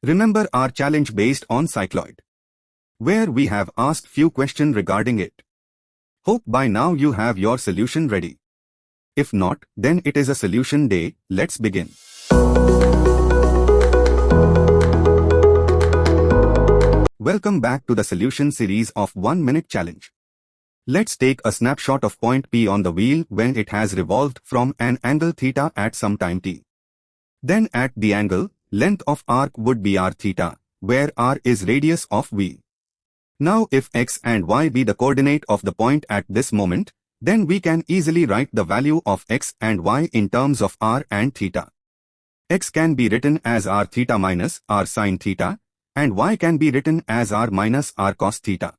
Remember our challenge based on Cycloid, where we have asked few questions regarding it. Hope by now you have your solution ready. If not, then it is a solution day. Let's begin. Welcome back to the solution series of 1 minute challenge. Let's take a snapshot of point P on the wheel when it has revolved from an angle theta at some time t. Then at the angle, length of arc would be r theta, where r is radius of v. Now if x and y be the coordinate of the point at this moment, then we can easily write the value of x and y in terms of r and theta. X can be written as r theta minus r sin theta, and y can be written as r minus r cos theta.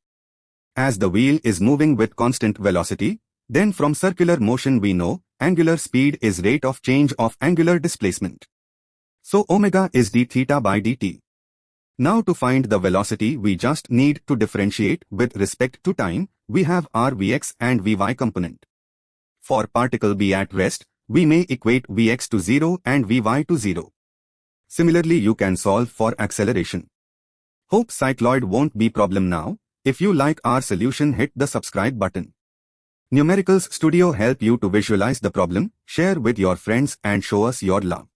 As the wheel is moving with constant velocity, then from circular motion we know angular speed is rate of change of angular displacement. So omega is d theta by dt. Now to find the velocity we just need to differentiate with respect to time. We have r vx and vy component. For particle b at rest, we may equate vx to 0 and vy to 0. Similarly you can solve for acceleration. Hope Cycloid won't be problem now. If you like our solution, hit the subscribe button. Numericals Studio help you to visualize the problem, share with your friends and show us your love.